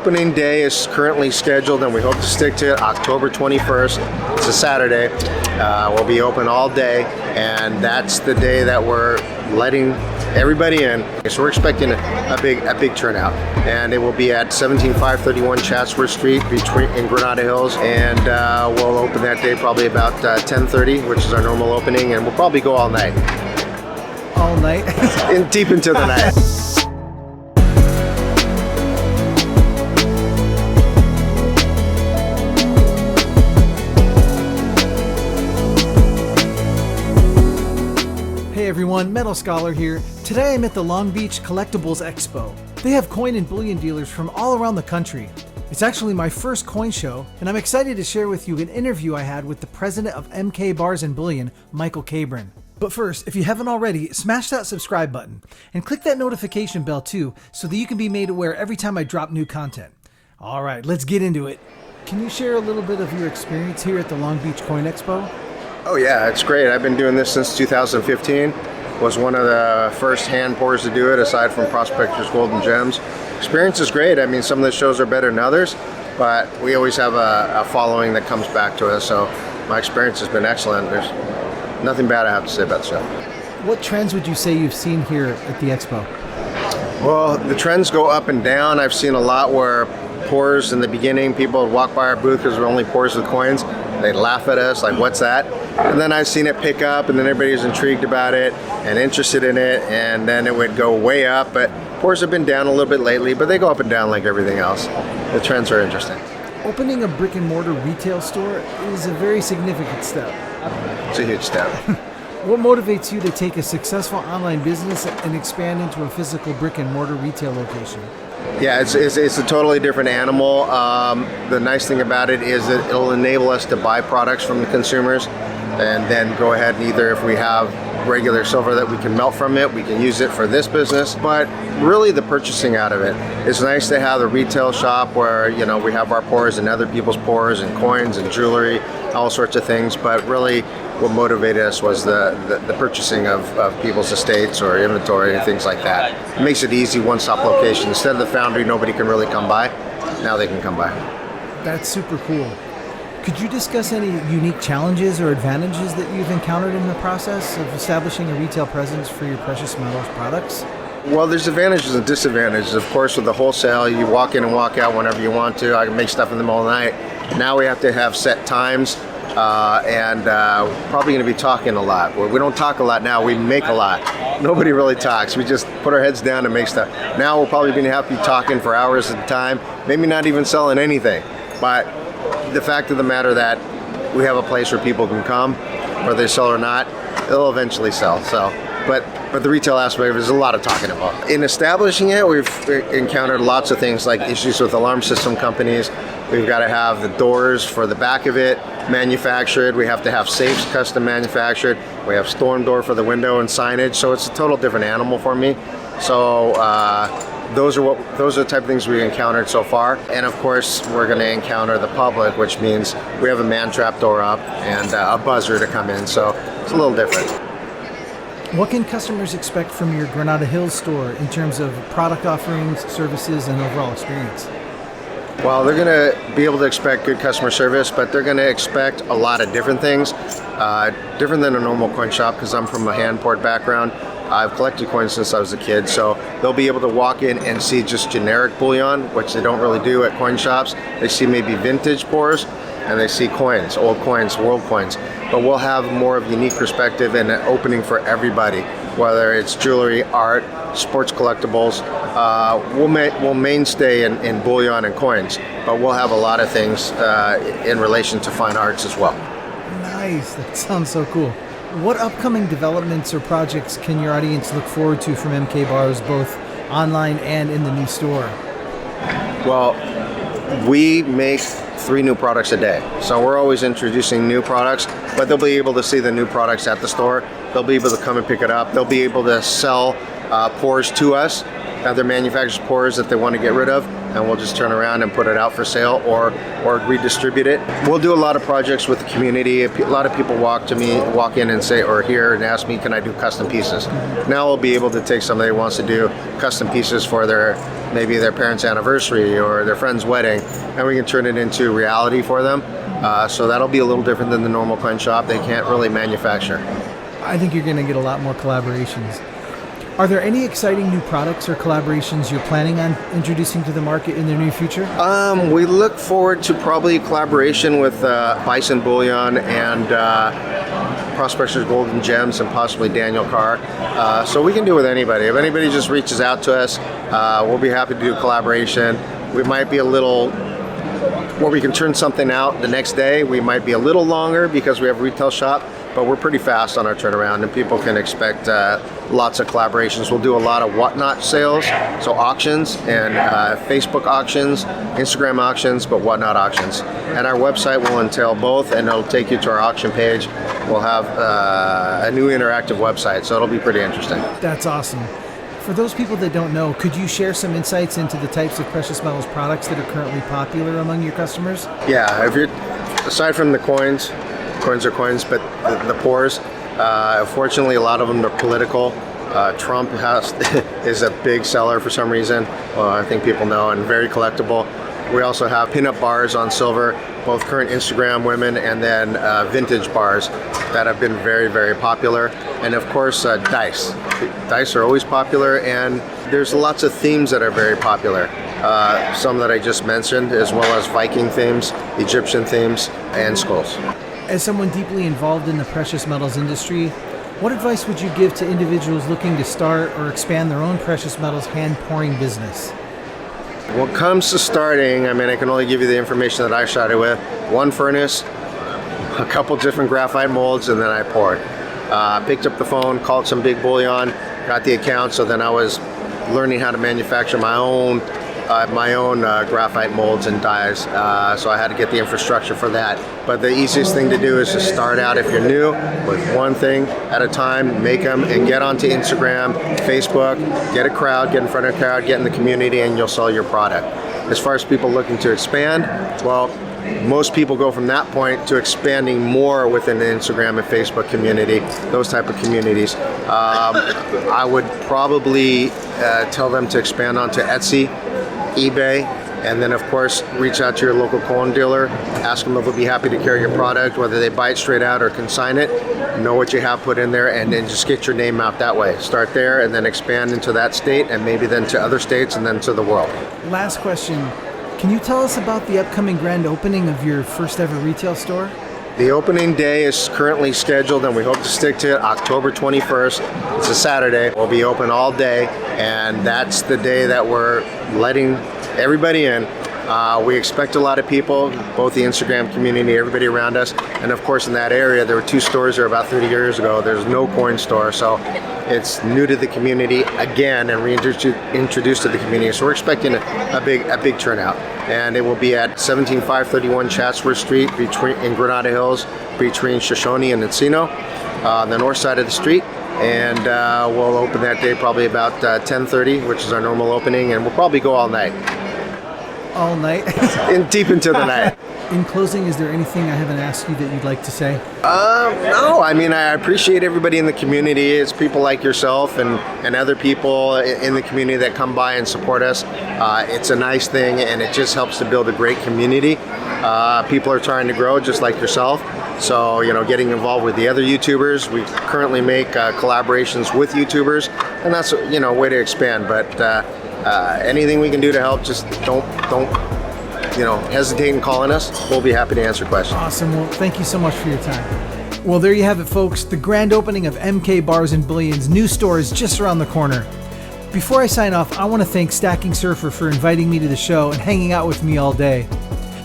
opening day is currently scheduled, and we hope to stick to it, October 21st. It's a Saturday. We'll be open all day, and that's the day that we're letting everybody in. So we're expecting a big turnout, and it will be at 17531 Chatsworth Street in Granada Hills, and we'll open that day probably about 10:30, which is our normal opening, and we'll probably go all night. All night? Deep into the night. Hey everyone, Metal Scholar here. Today I'm at the Long Beach Collectibles Expo. They have coin and bullion dealers from all around the country. It's actually my first coin show, and I'm excited to share with you an interview I had with the president of MK Barz and Bullion, Michael Kabrin. But first, if you haven't already, smash that subscribe button and click that notification bell too, so that you can be made aware every time I drop new content. Alright, let's get into it. Can you share a little bit of your experience here at the Long Beach Coin Expo? Oh yeah, it's great. I've been doing this since 2015. Was one of the first hand pours to do it, aside from Prospectors Gold and Gems. Experience is great. I mean, some of the shows are better than others, but we always have a following that comes back to us, so my experience has been excellent. There's nothing bad I have to say about the show. What trends would you say you've seen here at the Expo? Well, the trends go up and down. I've seen a lot where pours in the beginning, people would walk by our booth because we're only pours with coins. They'd laugh at us, like, what's that? And then I've seen it pick up, and then everybody's intrigued about it and interested in it, and then it would go way up. But pours have been down a little bit lately, but they go up and down like everything else. The trends are interesting. Opening a brick and mortar retail store is a very significant step. It's a huge step. What motivates you to take a successful online business and expand into a physical brick and mortar retail location? Yeah, it's a totally different animal. The nice thing about it is that it'll enable us to buy products from the consumers, and then go ahead and either, if we have regular silver that we can melt from it, we can use it for this business. But really the purchasing out of it, it's nice to have a retail shop where, you know, we have our pours and other people's pours and coins and jewelry, all sorts of things. But really what motivated us was the purchasing of people's estates or inventory and things like that. It makes it easy, one-stop location. Instead of the foundry, nobody can really come by. Now they can come by. That's super cool. Could you discuss any unique challenges or advantages that you've encountered in the process of establishing a retail presence for your precious metals products? Well, there's advantages and disadvantages. Of course, with the wholesale, you walk in and walk out whenever you want to. I can make stuff in the middle of the night. Now we have to have set times, and probably going to be talking a lot. Well, we don't talk a lot now, we make a lot. Nobody really talks. We just put our heads down and make stuff. Now we're probably going to have to be talking for hours at a time, maybe not even selling anything. But the fact of the matter that we have a place where people can come, whether they sell or not, they'll eventually sell. So, but the retail aspect, there's a lot of talking about. In establishing it, we've encountered lots of things like issues with alarm system companies. We've got to have the doors for the back of it manufactured. We have to have safes custom manufactured. We have storm door for the window and signage. So it's a total different animal for me. So those are the type of things we encountered so far. And of course, we're going to encounter the public, which means we have a man trap door up and a buzzer to come in. So it's a little different. What can customers expect from your Granada Hills store in terms of product offerings, services, and overall experience? Well, they're going to be able to expect good customer service, but they're going to expect a lot of different things, different than a normal coin shop, because I'm from a hand poured background. I've collected coins since I was a kid, so they'll be able to walk in and see just generic bullion, which they don't really do at coin shops. They see maybe vintage pours, and they see coins, old coins, world coins. But we'll have more of a unique perspective and an opening for everybody, whether it's jewelry, art, sports collectibles. We'll mainstay in bullion and coins, but we'll have a lot of things in relation to fine arts as well. Nice, that sounds so cool. What upcoming developments or projects can your audience look forward to from MK Barz, both online and in the new store? Well, we make 3 new products a day. So we're always introducing new products, but they'll be able to see the new products at the store. They'll be able to come and pick it up. They'll be able to sell pours to us, other manufacturers' pours that they want to get rid of, and we'll just turn around and put it out for sale or redistribute it. We'll do a lot of projects with the community. A lot of people walk in and say, or here and ask me, can I do custom pieces? Now we'll be able to take somebody who wants to do custom pieces for their maybe their parents' anniversary or their friend's wedding, and we can turn it into reality for them. So that'll be a little different than the normal coin shop. They can't really manufacture. I think you're going to get a lot more collaborations. Are there any exciting new products or collaborations you're planning on introducing to the market in the near future? We look forward to probably a collaboration with Barz and Bullion and Prospector's Gold and Gems and possibly Daniel Carr. So we can do it with anybody. If anybody just reaches out to us, we'll be happy to do a collaboration. We might be a little, where we can turn something out the next day. We might be a little longer because we have a retail shop, but we're pretty fast on our turnaround, and people can expect lots of collaborations. We'll do a lot of whatnot sales, so auctions and Facebook auctions, Instagram auctions, but whatnot auctions. And our website will entail both, and it'll take you to our auction page. We'll have a new interactive website, so it'll be pretty interesting. That's awesome. For those people that don't know, could you share some insights into the types of precious metals products that are currently popular among your customers? Yeah, if you're, aside from the coins are coins, but the pours, fortunately a lot of them are political. Trump is a big seller for some reason. Well, I think people know, and very collectible. We also have pinup bars on silver, both current Instagram women and then vintage bars that have been very, very popular. And of course, dice. Dice are always popular, and there's lots of themes that are very popular. Some that I just mentioned, as well as Viking themes, Egyptian themes, and skulls. As someone deeply involved in the precious metals industry, what advice would you give to individuals looking to start or expand their own precious metals hand pouring business? When it comes to starting, I mean, I can only give you the information that I started with. One furnace, a couple different graphite molds, and then I poured. Picked up the phone, called some big bullion, got the account, so then I was learning how to manufacture my own graphite molds and dies, so I had to get the infrastructure for that. But the easiest thing to do is to start out, if you're new, with one thing at a time, make them and get onto Instagram, Facebook, get a crowd, get in front of a crowd, get in the community, and you'll sell your product. As far as people looking to expand, well, most people go from that point to expanding more within the Instagram and Facebook community, those type of communities. I would probably tell them to expand onto Etsy, eBay, and then of course reach out to your local coin dealer, ask them if they'll be happy to carry your product, whether they buy it straight out or consign it, know what you have put in there, and then just get your name out that way. Start there and then expand into that state, and maybe then to other states, and then to the world. Last question. Can you tell us about the upcoming grand opening of your first ever retail store? The opening day is currently scheduled, and we hope to stick to it, October 21st. It's a Saturday. We'll be open all day, and that's the day that we're letting everybody in. We expect a lot of people, both the Instagram community, everybody around us, and of course in that area there were 2 stores there about 30 years ago. There's no coin store, so it's new to the community again and reintroduced to the community. So we're expecting a big turnout, and it will be at 17531 Chatsworth Street in Granada Hills, between Shoshone and Encino, on the north side of the street. And we'll open that day probably about 10:30, which is our normal opening, and we'll probably go all night. All night? Deep into the night. In closing, is there anything I haven't asked you that you'd like to say? No, I mean, I appreciate everybody in the community. It's people like yourself and other people in the community that come by and support us. It's a nice thing, and it just helps to build a great community. People are trying to grow just like yourself. So, you know, getting involved with the other YouTubers. We currently make collaborations with YouTubers, and that's, you know, a way to expand. But anything we can do to help, just don't hesitate in calling us. We'll be happy to answer questions. Awesome. Well, thank you so much for your time. Well, there you have it, folks. The grand opening of MK Barz and Bullion's new store is just around the corner. Before I sign off, I want to thank Stacking Surfer for inviting me to the show and hanging out with me all day.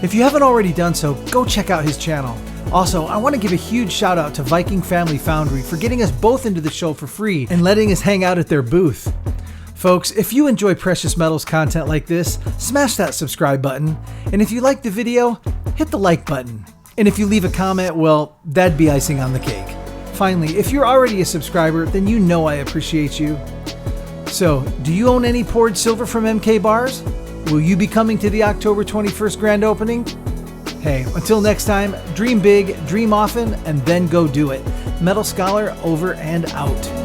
If you haven't already done so, go check out his channel. Also, I want to give a huge shout out to Viking Family Foundry for getting us both into the show for free and letting us hang out at their booth. Folks, if you enjoy precious metals content like this, smash that subscribe button. And if you like the video, hit the like button. And if you leave a comment, well, that'd be icing on the cake. Finally, if you're already a subscriber, then you know I appreciate you. So, do you own any poured silver from MK Barz? Will you be coming to the October 21st grand opening? Hey, until next time, dream big, dream often, and then go do it. Metal Scholar over and out.